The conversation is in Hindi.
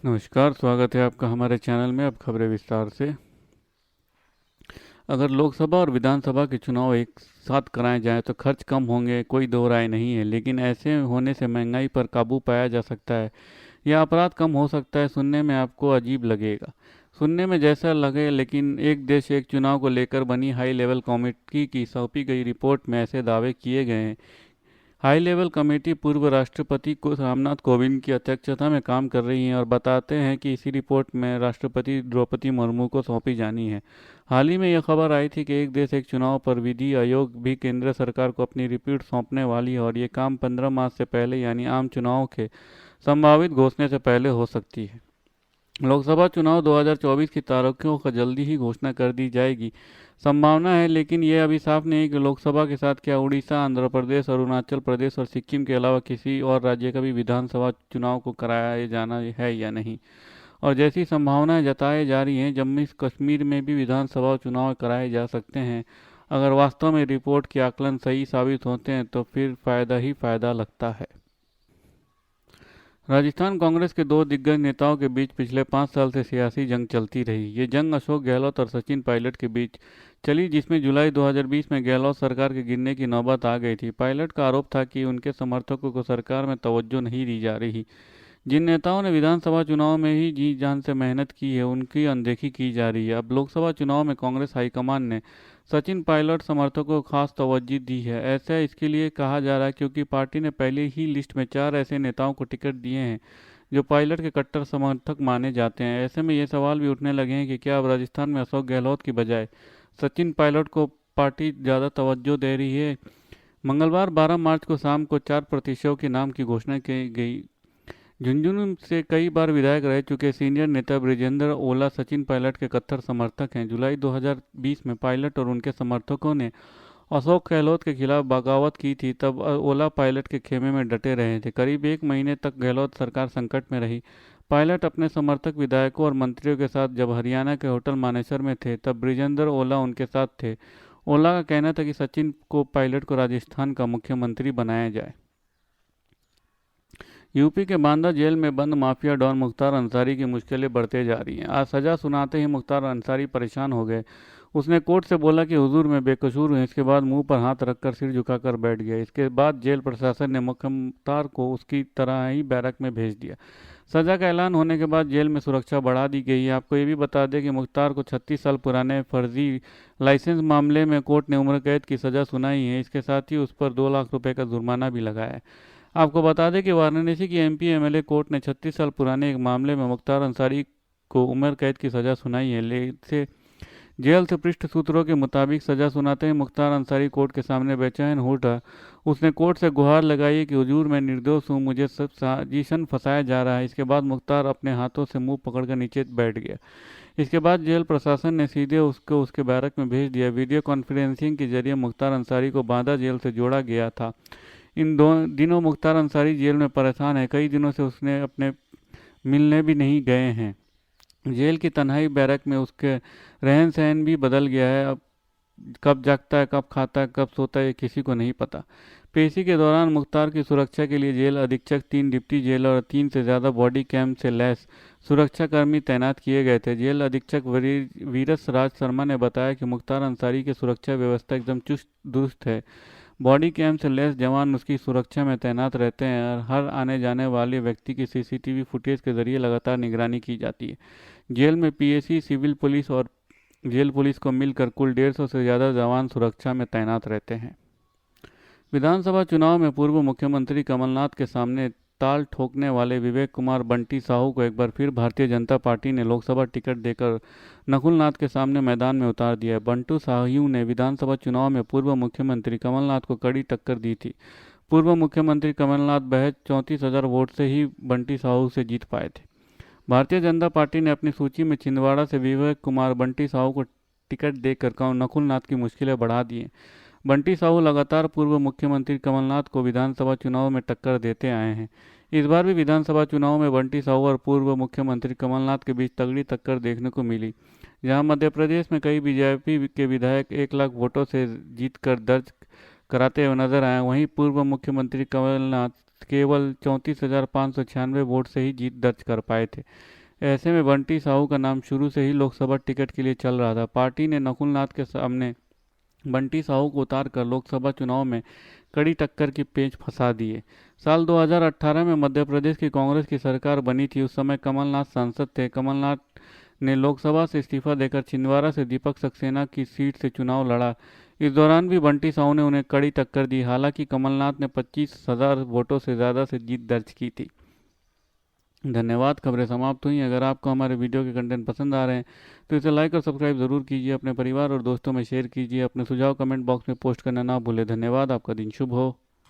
नमस्कार, स्वागत है आपका हमारे चैनल में। अब खबरें विस्तार से। अगर लोकसभा और विधानसभा के चुनाव एक साथ कराए जाएं तो खर्च कम होंगे, कोई दो राय नहीं है। लेकिन ऐसे होने से महंगाई पर काबू पाया जा सकता है या अपराध कम हो सकता है। सुनने में आपको अजीब लगेगा, सुनने में जैसा लगे, लेकिन एक देश एक चुनाव को लेकर बनी हाई लेवल कमेटी की सौंपी गई रिपोर्ट में ऐसे दावे किए गए हैं। हाई लेवल कमेटी पूर्व राष्ट्रपति को रामनाथ कोविंद की अध्यक्षता में काम कर रही है और बताते हैं कि इसी रिपोर्ट में राष्ट्रपति द्रौपदी मुर्मू को सौंपी जानी है। हाल ही में यह खबर आई थी कि एक देश एक चुनाव पर विधि आयोग भी केंद्र सरकार को अपनी रिपोर्ट सौंपने वाली है और ये काम 15 मार्च से पहले यानी आम चुनाव के संभावित घोषणा से पहले हो सकती है। लोकसभा चुनाव 2024 की तारीखों का जल्दी ही घोषणा कर दी जाएगी, संभावना है। लेकिन यह अभी साफ नहीं है कि लोकसभा के साथ क्या उड़ीसा, आंध्र प्रदेश, अरुणाचल प्रदेश और सिक्किम के अलावा किसी और राज्य का भी विधानसभा चुनाव को कराया जाना है या नहीं। और जैसी संभावनाएं जताई जा रही हैं, जम्मू कश्मीर में भी विधानसभा चुनाव कराए जा सकते हैं। अगर वास्तव में रिपोर्ट के आकलन सही साबित होते हैं तो फिर फायदा ही फायदा लगता है। राजस्थान कांग्रेस के दो दिग्गज नेताओं के बीच पिछले 5 साल से सियासी जंग चलती रही। ये जंग अशोक गहलोत और सचिन पायलट के बीच चली, जिसमें जुलाई 2020 में गहलोत सरकार के गिरने की नौबत आ गई थी। पायलट का आरोप था कि उनके समर्थकों को सरकार में तवज्जो नहीं दी जा रही। जिन नेताओं ने विधानसभा चुनाव में ही जी जान से मेहनत की है, उनकी अनदेखी की जा रही है। अब लोकसभा चुनाव में कांग्रेस हाईकमान ने सचिन पायलट समर्थकों को खास तवज्जो दी है। ऐसा इसके लिए कहा जा रहा है क्योंकि पार्टी ने पहले ही लिस्ट में 4 ऐसे नेताओं को टिकट दिए हैं जो पायलट के कट्टर समर्थक माने जाते हैं। ऐसे में ये सवाल भी उठने लगे हैं कि क्या अब राजस्थान में अशोक गहलोत की बजाय सचिन पायलट को पार्टी ज़्यादा तवज्जो दे रही है। मंगलवार 12 मार्च को शाम को 4 प्रत्याशियों के नाम की घोषणा की गई। झुंझुनू से कई बार विधायक रह चुके सीनियर नेता ब्रिजेंद्र ओला सचिन पायलट के कट्टर समर्थक हैं। जुलाई 2020 में पायलट और उनके समर्थकों ने अशोक गहलोत के खिलाफ बगावत की थी। तब ओला पायलट के खेमे में डटे रहे थे। करीब एक महीने तक गहलोत सरकार संकट में रही। पायलट अपने समर्थक विधायकों और मंत्रियों के साथ जब हरियाणा के होटल मानेसर में थे, तब ब्रिजेंद्र ओला उनके साथ थे। ओला का कहना था कि सचिन को पायलट को राजस्थान का मुख्यमंत्री बनाया जाए। यूपी के बांदा जेल में बंद माफिया डॉन मुख्तार अंसारी की मुश्किलें बढ़ते जा रही हैं। आज सजा सुनाते ही मुख्तार अंसारी परेशान हो गए। उसने कोर्ट से बोला कि हुजूर मैं बेकसूर हूँ। इसके बाद मुंह पर हाथ रखकर सिर झुकाकर बैठ गया। इसके बाद जेल प्रशासन ने मुख्तार को उसकी तरह ही बैरक में भेज दिया। सजा का ऐलान होने के बाद जेल में सुरक्षा बढ़ा दी गई है। आपको ये भी बता दें कि मुख्तार को 36 साल पुराने फर्जी लाइसेंस मामले में कोर्ट ने उम्र कैद की सजा सुनाई है। इसके साथ ही उस पर 2 लाख रुपए का जुर्माना भी लगाया है। आपको बता दें कि वाराणसी की एमपी एमएलए कोर्ट ने 36 साल पुराने एक मामले में मुख्तार अंसारी को उम्र कैद की सजा सुनाई है। लेकिन जेल से पृष्ठ सूत्रों के मुताबिक सजा सुनाते ही मुख्तार अंसारी कोर्ट के सामने बेचैन हो उठा। उसने कोर्ट से गुहार लगाई कि हुजूर मैं निर्दोष हूँ, मुझे सब साजिशन फंसाया जा रहा है। इसके बाद मुख्तार अपने हाथों से मुंह पकड़कर नीचे बैठ गया। इसके बाद जेल प्रशासन ने सीधे उसको उसके बैरक में भेज दिया। वीडियो कॉन्फ्रेंसिंग के जरिए मुख्तार अंसारी को बांदा जेल से जोड़ा गया था। इन दो दिनों मुख्तार अंसारी जेल में परेशान है। कई दिनों से उसने अपने मिलने भी नहीं गए हैं। जेल की तन्हाई बैरक में उसके रहन सहन भी बदल गया है। अब कब जागता है, कब खाता है, कब सोता है, ये किसी को नहीं पता। पेशी के दौरान मुख्तार की सुरक्षा के लिए जेल अधीक्षक, 3 डिप्टी जेलर और 3 से ज़्यादा बॉडी कैम से लैस सुरक्षाकर्मी तैनात किए गए थे। जेल अधीक्षक वीरस राज शर्मा ने बताया कि मुख्तार अंसारी की सुरक्षा व्यवस्था एकदम चुस्त दुरुस्त है। बॉडी कैम से लैस जवान उसकी सुरक्षा में तैनात रहते हैं और हर आने जाने वाले व्यक्ति की सीसीटीवी फुटेज के जरिए लगातार निगरानी की जाती है। जेल में पीएसी, सिविल पुलिस और जेल पुलिस को मिलकर कुल 150 से ज़्यादा जवान सुरक्षा में तैनात रहते हैं। विधानसभा चुनाव में पूर्व मुख्यमंत्री कमलनाथ के सामने ताल ठोकने वाले विवेक कुमार बंटी साहू को एक बार फिर भारतीय जनता पार्टी ने लोकसभा टिकट देकर नकुल नाथ के सामने मैदान में उतार दिया है। बंटू साहू ने विधानसभा चुनाव में पूर्व मुख्यमंत्री कमलनाथ को कड़ी टक्कर दी थी। पूर्व मुख्यमंत्री कमलनाथ महज 34,000 वोट से ही बंटी साहू से जीत पाए थे। भारतीय जनता पार्टी ने अपनी सूची में छिंदवाड़ा से विवेक कुमार बंटी साहू को टिकट देकर नकुल नाथ की मुश्किलें बढ़ा दी हैं। बंटी साहू लगातार पूर्व मुख्यमंत्री कमलनाथ को विधानसभा चुनाव में टक्कर देते आए हैं। इस बार भी विधानसभा चुनाव में बंटी साहू और पूर्व मुख्यमंत्री कमलनाथ के बीच तगड़ी टक्कर देखने को मिली। जहां मध्य प्रदेश में कई बीजेपी के विधायक 1 लाख वोटों से जीतकर दर्ज कराते हुए नजर आए, वहीं पूर्व मुख्यमंत्री कमलनाथ केवल 34,596 वोट से ही जीत दर्ज कर पाए थे। ऐसे में बंटी साहू का नाम शुरू से ही लोकसभा टिकट के लिए चल रहा था। पार्टी ने नकुल नाथ के सामने बंटी साहू को उतार कर लोकसभा चुनाव में कड़ी टक्कर की पेंच फंसा दिए। साल 2018 में मध्य प्रदेश की कांग्रेस की सरकार बनी थी। उस समय कमलनाथ सांसद थे। कमलनाथ ने लोकसभा से इस्तीफा देकर छिंदवाड़ा से दीपक सक्सेना की सीट से चुनाव लड़ा। इस दौरान भी बंटी साहू ने उन्हें कड़ी टक्कर दी। हालांकि कमलनाथ ने 25,000 वोटों से ज़्यादा से जीत दर्ज की थी। धन्यवाद। खबरें समाप्त हुई। अगर आपको हमारे वीडियो के कंटेंट पसंद आ रहे हैं तो इसे लाइक और सब्सक्राइब जरूर कीजिए। अपने परिवार और दोस्तों में शेयर कीजिए। अपने सुझाव कमेंट बॉक्स में पोस्ट करना ना भूलें। धन्यवाद। आपका दिन शुभ हो।